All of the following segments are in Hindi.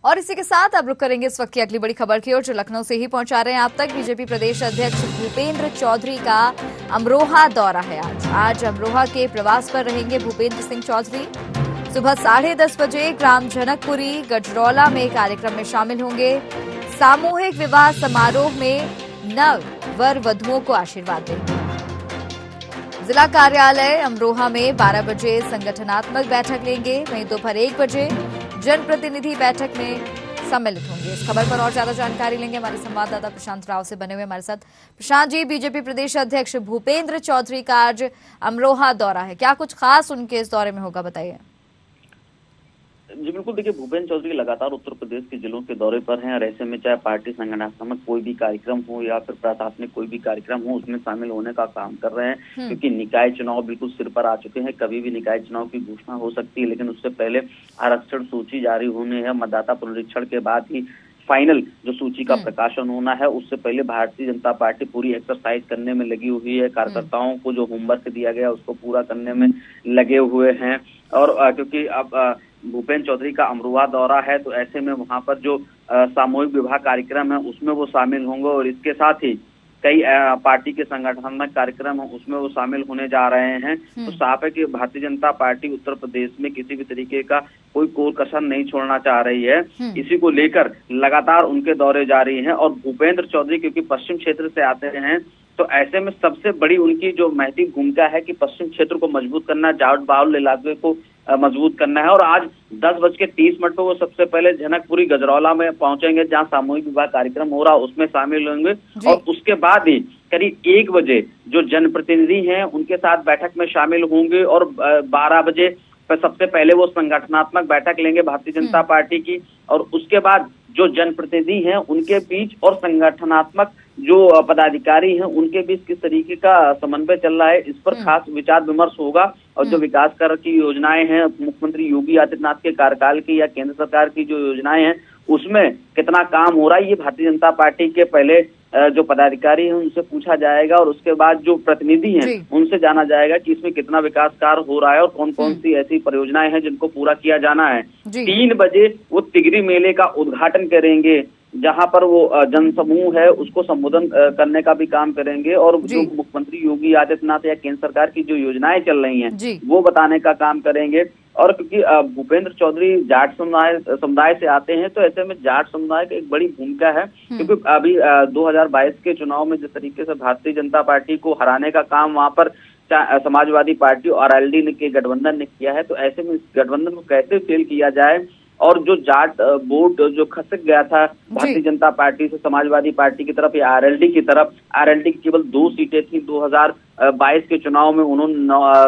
और इसी के साथ अब रुक करेंगे इस वक्त की अगली बड़ी खबर की ओर, जो लखनऊ से ही पहुंचा रहे हैं आप तक। बीजेपी प्रदेश अध्यक्ष भूपेंद्र चौधरी का अमरोहा दौरा है। आज अमरोहा के प्रवास पर रहेंगे भूपेंद्र सिंह चौधरी। सुबह 10:30 बजे ग्राम जनकपुरी गजरौला में कार्यक्रम में शामिल होंगे। सामूहिक विवाह समारोह में नव वर वधुओं को आशीर्वाद देंगे। जिला कार्यालय अमरोहा में 12 बजे संगठनात्मक बैठक लेंगे। वहीं दोपहर 1 बजे जनप्रतिनिधि बैठक में सम्मिलित होंगे। इस खबर पर और ज्यादा जानकारी लेंगे हमारे संवाददाता प्रशांत राव से बने हुए हमारे साथ। प्रशांत जी, बीजेपी प्रदेश अध्यक्ष भूपेंद्र चौधरी का आज अमरोहा दौरा है, क्या कुछ खास उनके इस दौरे में होगा, बताइए। जी बिल्कुल, देखिए भूपेंद्र चौधरी लगातार उत्तर प्रदेश के जिलों के दौरे पर हैं और ऐसे में चाहे पार्टी संगठनात्मक कोई भी कार्यक्रम हो या फिर प्रशासनिक कोई भी कार्यक्रम हो उसमें शामिल होने का काम कर रहे हैं। क्योंकि निकाय चुनाव बिल्कुल सिर पर आ चुके हैं, कभी भी निकाय चुनाव की घोषणा हो सकती है, लेकिन उससे पहले आरक्षण सूची जारी होने है। मतदाता पुनरीक्षण के बाद ही फाइनल जो सूची का प्रकाशन होना है, उससे पहले भारतीय जनता पार्टी पूरी एक्सरसाइज करने में लगी हुई है। कार्यकर्ताओं को जो होमवर्क दिया गया उसको पूरा करने में लगे हुए हैं। और क्योंकि अब भूपेंद्र चौधरी का अमरोहा दौरा है तो ऐसे में वहां पर जो सामूहिक विवाह कार्यक्रम है उसमें वो शामिल होंगे और इसके साथ ही कई पार्टी के संगठनात्मक कार्यक्रम है उसमें वो शामिल होने जा रहे हैं। तो साफ है कि भारतीय जनता पार्टी उत्तर प्रदेश में किसी भी तरीके का कोई कोर कसर नहीं छोड़ना चाह रही है। इसी को लेकर लगातार उनके दौरे जारी हैं और भूपेंद्र चौधरी क्योंकि पश्चिम क्षेत्र से आते हैं तो ऐसे में सबसे बड़ी उनकी जो महती भूमिका है कि पश्चिम क्षेत्र को मजबूत करना, जाट बाहुल इलाके को मजबूत करना है। और आज 10:30 पर वो सबसे पहले जनकपुरी गजरौला में पहुंचेंगे जहां सामूहिक विवाह कार्यक्रम हो रहा है उसमें शामिल होंगे। और उसके बाद ही करीब 1 बजे जो जनप्रतिनिधि हैं उनके साथ बैठक में शामिल होंगे और 12 बजे सबसे पहले वो संगठनात्मक बैठक लेंगे भारतीय जनता पार्टी की। और उसके बाद जो जनप्रतिनिधि हैं उनके बीच और संगठनात्मक जो पदाधिकारी हैं उनके बीच किस तरीके का समन्वय चल रहा है इस पर खास विचार विमर्श होगा। और जो विकास कार्य की योजनाएं हैं मुख्यमंत्री योगी आदित्यनाथ के कार्यकाल की या केंद्र सरकार की जो योजनाएं हैं उसमें कितना काम हो रहा है, ये भारतीय जनता पार्टी के पहले जो पदाधिकारी हैं उनसे पूछा जाएगा। और उसके बाद जो प्रतिनिधि हैं उनसे जाना जाएगा कि इसमें कितना विकास कार्य हो रहा है और कौन कौन सी ऐसी परियोजनाएं हैं जिनको पूरा किया जाना है। 3 बजे वो तिगरी मेले का उद्घाटन करेंगे जहां पर वो जनसमूह है उसको संबोधन करने का भी काम करेंगे। और जो मुख्यमंत्री योगी आदित्यनाथ या केंद्र सरकार की जो योजनाएं चल रही हैं वो बताने का काम करेंगे। और क्योंकि भूपेंद्र चौधरी जाट समुदाय से आते हैं तो ऐसे में जाट समुदाय की एक बड़ी भूमिका है। क्योंकि अभी 2022 के चुनाव में जिस तरीके से भारतीय जनता पार्टी को हराने का काम वहां पर समाजवादी पार्टी और आरएलडी के गठबंधन ने किया है, तो ऐसे में इस गठबंधन को कैसे फेल किया जाए। और जो जाट वोट जो खसक गया था भारतीय जनता पार्टी से समाजवादी पार्टी की तरफ या आरएलडी की तरफ, आरएलडी की केवल 2 सीटें थी 2022 के चुनाव में, उन्होंने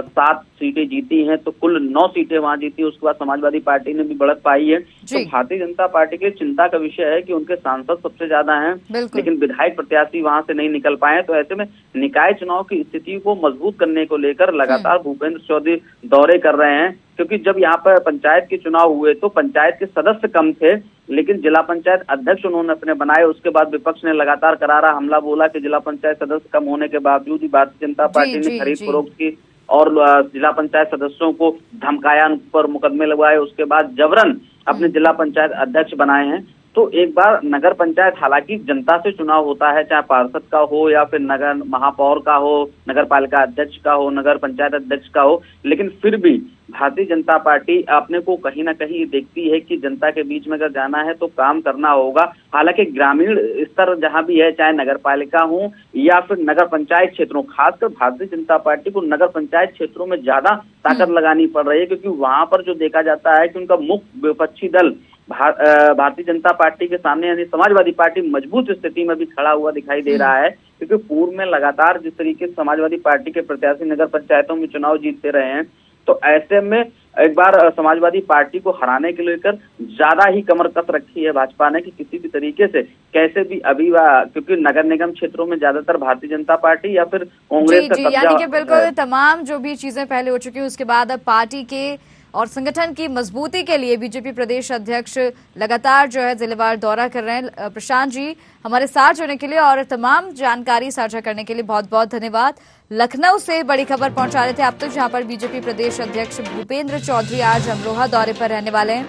7 सीटें जीती हैं तो कुल 9 सीटें वहां जीती। उसके बाद समाजवादी पार्टी ने भी बढ़त पाई है। तो भारतीय जनता पार्टी के लिए चिंता का विषय है कि उनके सांसद सबसे ज्यादा हैं लेकिन विधायक प्रत्याशी वहां से नहीं निकल पाए। तो ऐसे में निकाय चुनाव की स्थिति को मजबूत करने को लेकर लगातार भूपेंद्र चौधरी दौरे कर रहे हैं। क्योंकि जब यहाँ पर पंचायत के चुनाव हुए तो पंचायत के सदस्य कम थे लेकिन जिला पंचायत अध्यक्ष उन्होंने अपने बनाए। उसके बाद विपक्ष ने लगातार करारा हमला बोला कि जिला पंचायत सदस्य कम होने के बावजूद ही भारतीय जनता पार्टी ने खरीद फरोख्त की और जिला पंचायत सदस्यों को धमकाया, उन पर मुकदमे लगवाए। उसके बाद जबरन अपने जिला पंचायत अध्यक्ष बनाए हैं। तो एक बार नगर पंचायत, हालांकि जनता से चुनाव होता है, चाहे पार्षद का हो या फिर नगर महापौर का हो, नगर पालिका अध्यक्ष का हो, नगर पंचायत अध्यक्ष का हो, लेकिन फिर भी भारतीय जनता पार्टी अपने को कहीं ना कहीं देखती है कि जनता के बीच में अगर जाना है तो काम करना होगा। हालांकि ग्रामीण स्तर जहां भी है, चाहे नगर पालिका हो या फिर नगर पंचायत क्षेत्रों, खासकर भारतीय जनता पार्टी को नगर पंचायत क्षेत्रों में ज्यादा ताकत लगानी पड़ रही है। क्योंकि वहां पर जो देखा जाता है कि उनका मुख्य विपक्षी दल भारतीय जनता पार्टी के सामने यानी समाजवादी पार्टी मजबूत स्थिति में भी खड़ा हुआ दिखाई दे रहा है। क्योंकि पूर्व में लगातार जिस तरीके से समाजवादी पार्टी के प्रत्याशी नगर पंचायतों में चुनाव जीतते रहे हैं तो ऐसे में एक बार समाजवादी पार्टी को हराने के लेकर ज्यादा ही कमर कस रखी है भाजपा ने कि किसी भी तरीके से कैसे भी अभी क्योंकि नगर निगम क्षेत्रों में ज्यादातर भारतीय जनता पार्टी या फिर कांग्रेस का कब्जा, यानी कि बिल्कुल तमाम जो भी चीजें पहले हो चुकी है उसके बाद अब पार्टी के और संगठन की मजबूती के लिए बीजेपी प्रदेश अध्यक्ष लगातार जो है जिलेवार दौरा कर रहे हैं। प्रशांत जी, हमारे साथ जुड़ने के लिए और तमाम जानकारी साझा करने के लिए बहुत बहुत धन्यवाद। लखनऊ से बड़ी खबर पहुंचा रहे थे आप तक, जहां पर बीजेपी प्रदेश अध्यक्ष भूपेंद्र चौधरी आज अमरोहा दौरे पर रहने वाले हैं।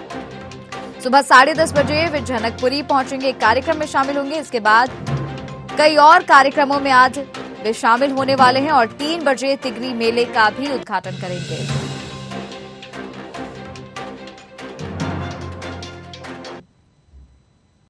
सुबह 10:30 बजे वे जनकपुरी पहुंचेंगे, एक कार्यक्रम में शामिल होंगे। इसके बाद कई और कार्यक्रमों में आज वे शामिल होने वाले हैं और 3 बजे तिगरी मेले का भी उद्घाटन करेंगे।